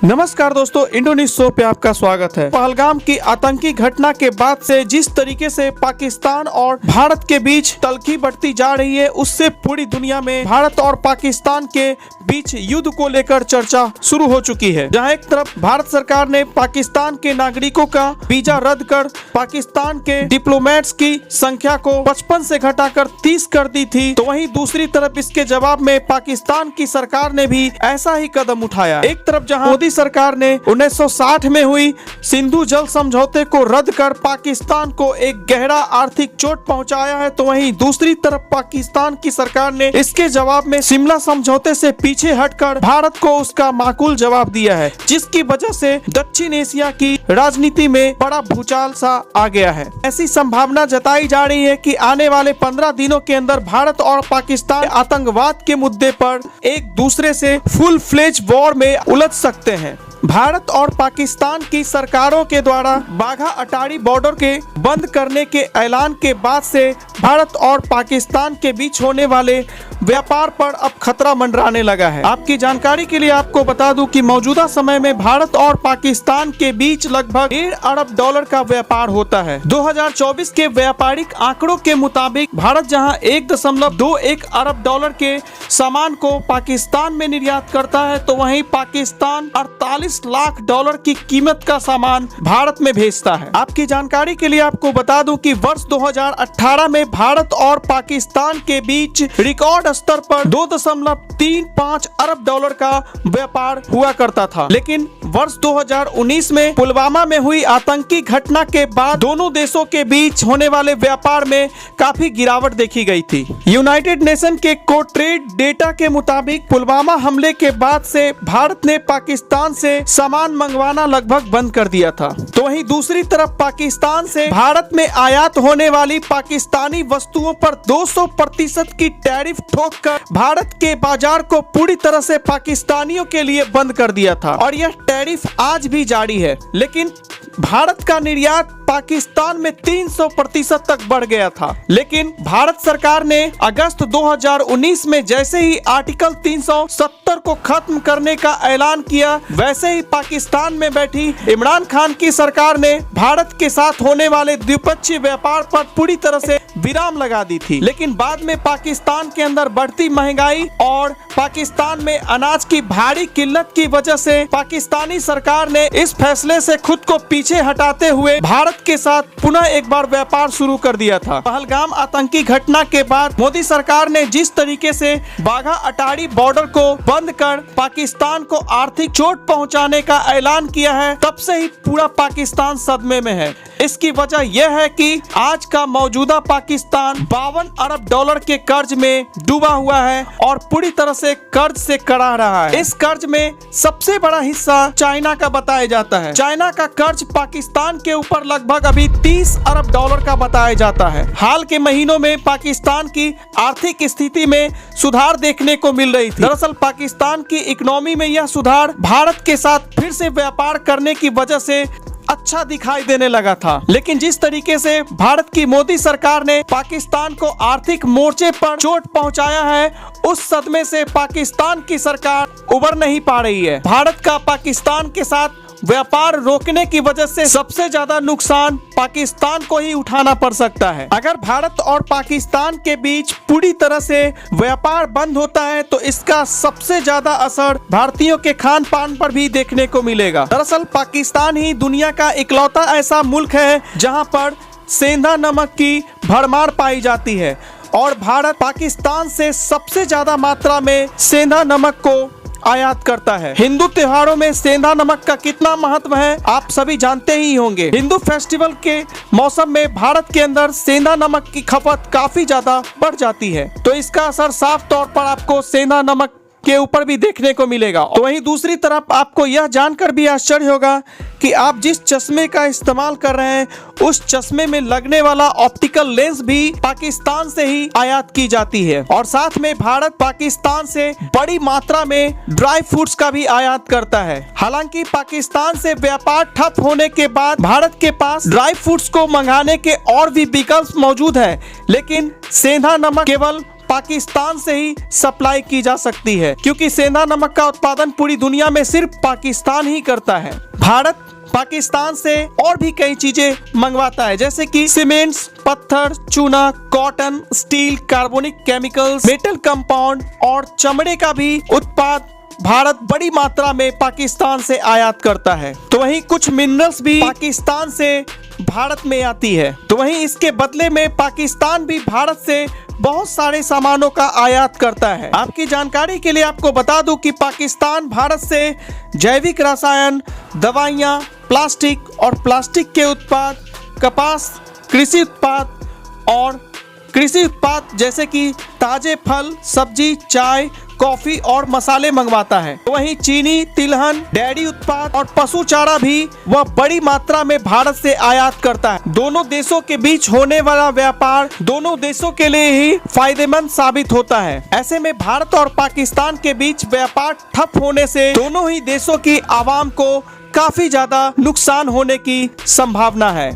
नमस्कार दोस्तों, Indo news show पे आपका स्वागत है। पहलगाम की आतंकी घटना के बाद से जिस तरीके से पाकिस्तान और भारत के बीच तल्खी बढ़ती जा रही है, उससे पूरी दुनिया में भारत और पाकिस्तान के बीच युद्ध को लेकर चर्चा शुरू हो चुकी है। जहां एक तरफ भारत सरकार ने पाकिस्तान के नागरिकों का वीजा रद्द कर पाकिस्तान के डिप्लोमेट्स की संख्या को 55 से घटाकर 30 कर दी थी, तो वहीं दूसरी तरफ इसके जवाब में पाकिस्तान की सरकार ने भी ऐसा ही कदम उठाया। एक तरफ जहां मोदी सरकार ने 1960 में हुई सिंधु जल समझौते को रद्द कर पाकिस्तान को एक गहरा आर्थिक चोट पहुंचाया है, तो वहीं दूसरी तरफ पाकिस्तान की सरकार ने इसके जवाब में शिमला समझौते से पीछे हटकर भारत को उसका माकूल जवाब दिया है, जिसकी वजह से दक्षिण एशिया की राजनीति में बड़ा भूचाल सा आ गया है। ऐसी संभावना जताई जा रही है कि आने वाले 15 दिनों के अंदर भारत और पाकिस्तान आतंकवाद के मुद्दे पर एक दूसरे से फुल फ्लेज वॉर में उलझ सकते हैं। भारत और पाकिस्तान की सरकारों के द्वारा बाघा अटारी बॉर्डर के बंद करने के ऐलान के बाद से भारत और पाकिस्तान के बीच होने वाले व्यापार पर अब खतरा मंडराने लगा है। आपकी जानकारी के लिए आपको बता दूं कि मौजूदा समय में भारत और पाकिस्तान के बीच लगभग $1.5 अरब का व्यापार होता है। 2024 के व्यापारिक आंकड़ों के मुताबिक भारत जहां $1.21 अरब के सामान को पाकिस्तान में निर्यात करता है, तो वहीं पाकिस्तान $48 लाख की कीमत का सामान भारत में भेजता है। आपकी जानकारी के लिए आपको बता दूं कि वर्ष 2018 में भारत और पाकिस्तान के बीच रिकॉर्ड स्तर पर $2.35 अरब का व्यापार हुआ करता था, लेकिन वर्ष 2019 में पुलवामा में हुई आतंकी घटना के बाद दोनों देशों के बीच होने वाले व्यापार में काफी गिरावट देखी गई थी। यूनाइटेड नेशन के कोर ट्रेड डेटा के मुताबिक पुलवामा हमले के बाद से भारत ने पाकिस्तान से सामान मंगवाना लगभग बंद कर दिया था, तो वहीं दूसरी तरफ पाकिस्तान से भारत में आयात होने वाली पाकिस्तानी वस्तुओं पर 200% की टैरिफ ठोककर भारत के बाजार को पूरी तरह से पाकिस्तानियों के लिए बंद कर दिया था और यह टैरिफ आज भी जारी है। लेकिन भारत का निर्यात पाकिस्तान में 300% तक बढ़ गया था, लेकिन भारत सरकार ने अगस्त 2019 में जैसे ही आर्टिकल 370 को खत्म करने का ऐलान किया, वैसे ही पाकिस्तान में बैठी इमरान खान की सरकार ने भारत के साथ होने वाले द्विपक्षीय व्यापार पर पूरी तरह से विराम लगा दी थी। लेकिन बाद में पाकिस्तान के अंदर बढ़ती महंगाई और पाकिस्तान में अनाज की भारी किल्लत की वजह से पाकिस्तानी सरकार ने इस फैसले से खुद को पीछे हटाते हुए भारत के साथ पुनः एक बार व्यापार शुरू कर दिया था। पहलगाम आतंकी घटना के बाद मोदी सरकार ने जिस तरीके से बाघा अटारी बॉर्डर को बंद कर पाकिस्तान को आर्थिक चोट पहुंचाने का ऐलान किया है, तब से ही पूरा पाकिस्तान सदमे में है। इसकी वजह यह है कि आज का मौजूदा पाकिस्तान $52 अरब के कर्ज में डूबा हुआ है और पूरी तरह से कर्ज से करा रहा है। इस कर्ज में सबसे बड़ा हिस्सा चाइना का बताया जाता है। चाइना का कर्ज पाकिस्तान के ऊपर लगभग अभी $30 अरब का बताया जाता है। हाल के महीनों में पाकिस्तान की आर्थिक स्थिति में सुधार देखने को मिल रही थी। दरअसल पाकिस्तान की इकोनॉमी में यह सुधार भारत के साथ फिर से व्यापार करने की वजह से अच्छा दिखाई देने लगा था, लेकिन जिस तरीके से भारत की मोदी सरकार ने पाकिस्तान को आर्थिक मोर्चे पर चोट पहुंचाया है, उस सदमे से पाकिस्तान की सरकार उबर नहीं पा रही है। भारत का पाकिस्तान के साथ व्यापार रोकने की वजह से सबसे ज्यादा नुकसान पाकिस्तान को ही उठाना पड़ सकता है। अगर भारत और पाकिस्तान के बीच पूरी तरह से व्यापार बंद होता है, तो इसका सबसे ज्यादा असर भारतीयों के खान पान पर भी देखने को मिलेगा। दरअसल पाकिस्तान ही दुनिया का इकलौता ऐसा मुल्क है जहां पर सेंधा नमक की भरमार पाई जाती है और भारत पाकिस्तान से सबसे ज्यादा मात्रा में सेंधा नमक को आयात करता है। हिंदू त्योहारों में सेंधा नमक का कितना महत्व है आप सभी जानते ही होंगे। हिंदू फेस्टिवल के मौसम में भारत के अंदर सेंधा नमक की खपत काफी ज्यादा बढ़ जाती है, तो इसका असर साफ तौर पर आपको सेंधा नमक के ऊपर भी देखने को मिलेगा। तो वहीं दूसरी तरफ आपको यह जानकर भी आश्चर्य होगा कि आप जिस चश्मे का इस्तेमाल कर रहे हैं, उस चश्मे में लगने वाला ऑप्टिकल लेंस भी पाकिस्तान से ही आयात की जाती है और साथ में भारत पाकिस्तान से बड़ी मात्रा में ड्राई फ्रूट्स का भी आयात करता है। हालांकि पाकिस्तान से व्यापार ठप होने के बाद भारत के पास ड्राई फ्रूट्स को मंगाने के और भी विकल्प मौजूद है, लेकिन सेंधा नमक केवल पाकिस्तान से ही सप्लाई की जा सकती है, क्योंकि सेंधा नमक का उत्पादन पूरी दुनिया में सिर्फ पाकिस्तान ही करता है। भारत पाकिस्तान से और भी कई चीजें मंगवाता है, जैसे कि सीमेंट्स, पत्थर, चूना, कॉटन, स्टील, कार्बनिक केमिकल्स, मेटल कंपाउंड और चमड़े का भी उत्पाद भारत बड़ी मात्रा में पाकिस्तान से आयात करता है। तो वहीं कुछ मिनरल्स भी पाकिस्तान से भारत में आती है। तो वहीं इसके बदले में पाकिस्तान भी भारत से बहुत सारे सामानों का आयात करता है। आपकी जानकारी के लिए आपको बता दूं कि पाकिस्तान भारत से जैविक रसायन, दवाइयां, प्लास्टिक और प्लास्टिक के उत्पाद, कपास, कृषि उत्पाद जैसे कि ताजे फल, सब्जी, चाय, कॉफी और मसाले मंगवाता है। वहीं चीनी, तिलहन, डेयरी उत्पाद और पशु चारा भी वह बड़ी मात्रा में भारत से आयात करता है। दोनों देशों के बीच होने वाला व्यापार दोनों देशों के लिए ही फायदेमंद साबित होता है। ऐसे में भारत और पाकिस्तान के बीच व्यापार ठप होने से दोनों ही देशों की आवाम को काफी ज्यादा नुकसान होने की संभावना है।